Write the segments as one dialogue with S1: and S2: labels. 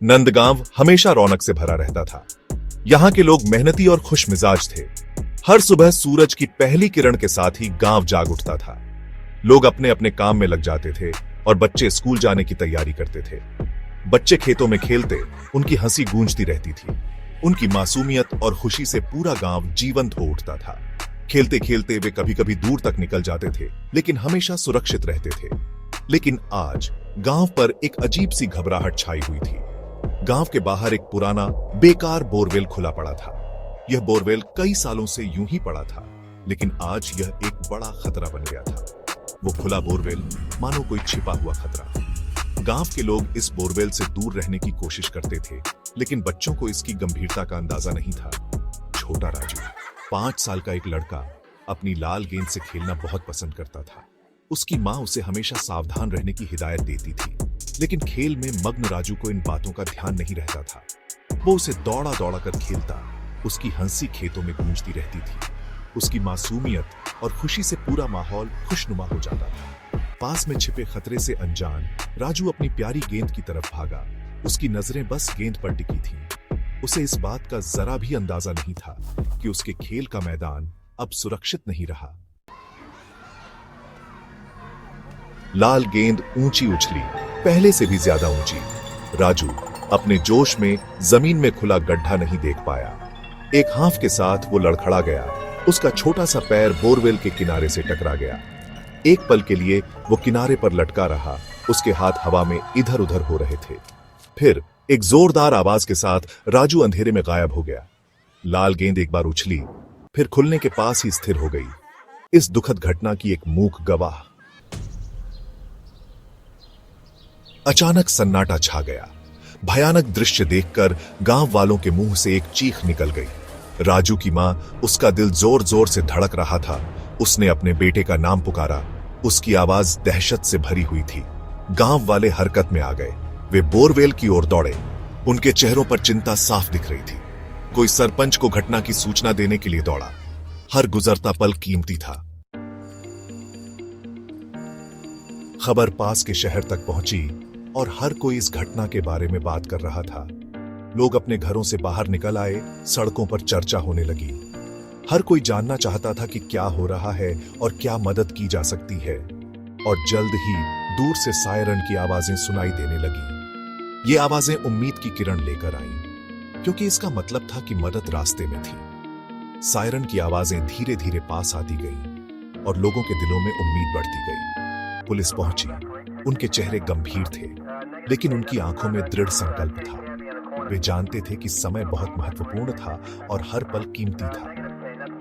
S1: नंदगांव हमेशा रौनक से भरा रहता था। यहाँ के लोग मेहनती और खुश मिजाज थे। हर सुबह सूरज की पहली किरण के साथ ही गांव जाग उठता था। लोग अपने अपने काम में लग जाते थे और बच्चे स्कूल जाने की तैयारी करते थे। बच्चे खेतों में खेलते, उनकी हंसी गूंजती रहती थी। उनकी मासूमियत और खुशी से पूरा गांव जीवंत हो उठता था। खेलते खेलते वे कभी कभी दूर तक निकल जाते थे, लेकिन हमेशा सुरक्षित रहते थे। लेकिन आज गांव पर एक अजीब सी घबराहट छाई हुई थी। गांव के बाहर एक पुराना बेकार बोरवेल खुला पड़ा था। यह बोरवेल कई सालों से यूं ही पड़ा था, लेकिन आज यह एक बड़ा खतरा बन गया था। वो खुला बोरवेल मानो कोई छिपा हुआ खतरा। गांव के लोग इस बोरवेल से दूर रहने की कोशिश करते थे, लेकिन बच्चों को इसकी गंभीरता का अंदाजा नहीं था। छोटा राजू, 5 साल का एक लड़का, अपनी लाल गेंद से खेलना बहुत पसंद करता था। उसकी मां उसे हमेशा सावधान रहने की हिदायत देती थी, लेकिन खेल में मग्न राजू को इन बातों का ध्यान नहीं रहता था। वो उसे दौड़ा दौड़ा कर खेलता, उसकी हंसी खेतों में गूंजती रहती थी। उसकी मासूमियत और खुशी से पूरा माहौल खुशनुमा हो जाता था। पास में छिपे खतरे से अनजान राजू अपनी प्यारी गेंद की तरफ भागा। उसकी नजरें बस गेंद पर टिकी थीं। उसे इस बात का जरा भी अंदाजा नहीं था कि उसके खेल का मैदान अब सुरक्षित नहीं रहा। लाल गेंद ऊंची उछली, पहले से भी ज्यादा ऊंची। राजू अपने जोश में जमीन में खुला गड्ढा नहीं देख पाया। एक हाफ के साथ वो लड़खड़ा गया। उसका छोटा सा पैर बोरवेल के किनारे से टकरा गया। एक पल के लिए वो किनारे पर लटका रहा। उसके हाथ हवा में इधर उधर हो रहे थे। फिर एक जोरदार आवाज के साथ राजू अंधेरे में गायब हो गया। लाल गेंद एक बार उछली, फिर खुलने के पास ही स्थिर हो गई। इस दुखद घटना की एक मूक गवाह। अचानक सन्नाटा छा गया। भयानक दृश्य देखकर गांव वालों के मुंह से एक चीख निकल गई। राजू की मां, उसका दिल जोर जोर से धड़क रहा था। उसने अपने बेटे का नाम पुकारा। उसकी आवाज दहशत से भरी हुई थी। गांव वाले हरकत में आ गए। वे बोरवेल की ओर दौड़े। उनके चेहरों पर चिंता साफ दिख रही थी। कोई सरपंच को घटना की सूचना देने के लिए दौड़ा। हर गुजरता पल कीमती था। खबर पास के शहर तक पहुंची और हर कोई इस घटना के बारे में बात कर रहा था। लोग अपने घरों से बाहर निकल आए। सड़कों पर चर्चा होने लगी। हर कोई जानना चाहता था कि क्या हो रहा है और क्या मदद की जा सकती है। और जल्द ही दूर से सायरन की आवाजें सुनाई देने लगी। ये आवाजें उम्मीद की किरण लेकर आईं, क्योंकि इसका मतलब था कि मदद रास्ते में थी। सायरन की आवाजें धीरे धीरे पास आती गईं और लोगों के दिलों में उम्मीद बढ़ती गई। पुलिस पहुंची। उनके चेहरे गंभीर थे, लेकिन उनकी आंखों में दृढ़ संकल्प था। वे जानते थे कि समय बहुत महत्वपूर्ण था और हर पल कीमती था।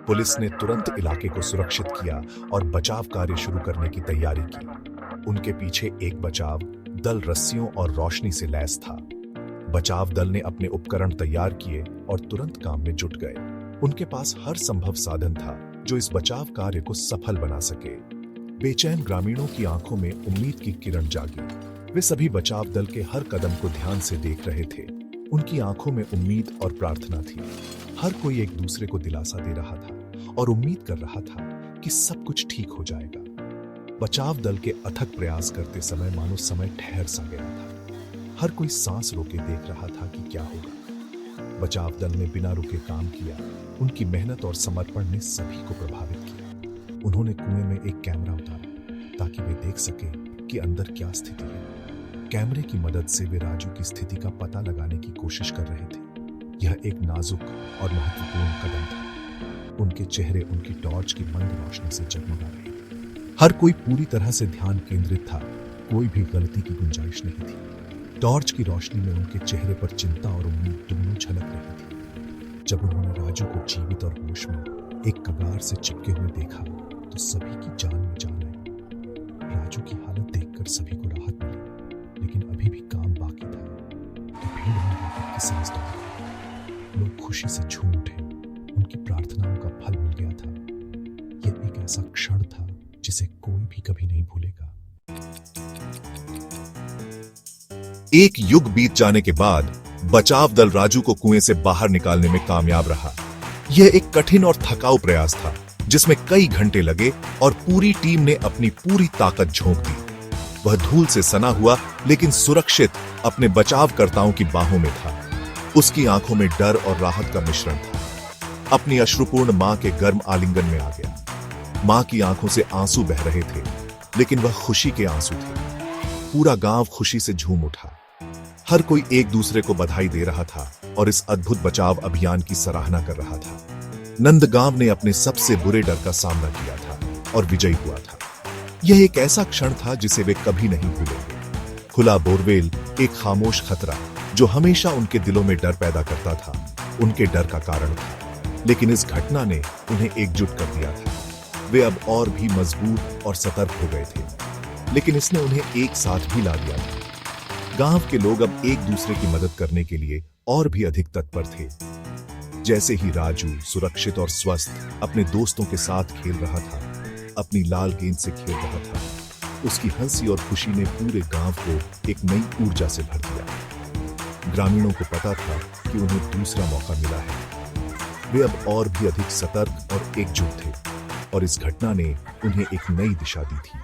S1: पुलिस ने तुरंत इलाके को सुरक्षित किया और बचाव कार्य शुरू करने की तैयारी की। उनके पीछे एक बचाव दल रस्सियों और रोशनी से लैस था। बचाव दल ने अपने उपकरण तैयार किए और तुरंत काम में जुट गए। उनके पास हर संभव साधन था जो इस बचाव कार्य को सफल बना सके। बेचैन ग्रामीणों की आंखों में उम्मीद की किरण जागी। वे सभी बचाव दल के हर कदम को ध्यान से देख रहे थे। उनकी आंखों में उम्मीद और प्रार्थना थी। हर कोई एक दूसरे को दिलासा दे रहा था और उम्मीद कर रहा था कि सब कुछ ठीक हो जाएगा। बचाव दल के अथक प्रयास करते समय मानो समय ठहर सा गया था। हर कोई सांस रोके देख रहा था कि क्या होगा। बचाव दल ने बिना रुके काम किया। उनकी मेहनत और समर्पण ने सभी को प्रभावित किया। उन्होंने कुएं में एक कैमरा उतारा ताकि वे देख सके कि अंदर क्या स्थिति है। कैमरे की मदद से वे राजू की स्थिति का पता लगाने की कोशिश कर रहे थे। यह एक नाजुक और महत्वपूर्ण कदम था। उनके चेहरे उनकी टॉर्च की मंद रोशनी से जगमगा रहे थे। हर कोई पूरी तरह से ध्यान केंद्रित था। कोई भी गलती की गुंजाइश नहीं थी। टॉर्च की रोशनी में उनके चेहरे पर चिंता और उम्मीद दोनों झलक रही थी। जब उन्होंने राजू को जीवित और होश में एक कगार से चिपके हुए देखा तो सभी की जान में जान आई। राजू की हालत देखकर सभी को राहत मिली, लेकिन अभी भी काम बाकी था। तो भीड़ में राहत की सांस दौड़ी। लोग खुशी से झूम उठे। उनकी प्रार्थनाओं का फल मिल गया था। यह एक ऐसा क्षण था जिसे कोई भी कभी नहीं भूलेगा। एक युग बीत जाने के बाद बचाव दल राजू को कुएं से बाहर निकालने में कामयाब रहा। यह एक कठिन और थकाऊ प्रयास था, जिसमें कई घंटे लगे और पूरी टीम ने अपनी पूरी ताकत झोंक दी। वह धूल से सना हुआ लेकिन सुरक्षित अपने बचावकर्ताओं की बाहों में था। उसकी आंखों में डर और राहत का मिश्रण था। अपनी अश्रुपूर्ण मां के गर्म आलिंगन में आ गया। मां की आंखों से आंसू बह रहे थे, लेकिन वह खुशी के आंसू थे। पूरा गांव खुशी से झूम उठा। हर कोई एक दूसरे को बधाई दे रहा था और इस अद्भुत बचाव अभियान की सराहना कर रहा था। नंदगांव ने अपने सबसे बुरे डर का सामना किया था और विजयी हुआ था। यह एक ऐसा क्षण था जिसे वे कभी नहीं भूलेंगे। खुला बोरवेल एक खामोश खतरा जो हमेशा उनके दिलों में डर पैदा करता था, उनके डर का कारण था। लेकिन इस घटना ने उन्हें एकजुट कर दिया था। वे अब और भी मजबूत और सतर्क हो गए थे, लेकिन इसने उन्हें एक साथ भी ला दिया था। गांव के लोग अब एक दूसरे की मदद करने के लिए और भी अधिक तत्पर थे। जैसे ही राजू सुरक्षित और स्वस्थ अपने दोस्तों के साथ खेल रहा था, अपनी लाल गेंद से खेल रहा था, उसकी हंसी और खुशी ने पूरे गांव को एक नई ऊर्जा से भर दिया। ग्रामीणों को पता था कि उन्हें दूसरा मौका मिला है। वे अब और भी अधिक सतर्क और एकजुट थे, और इस घटना ने उन्हें एक नई दिशा दी थी।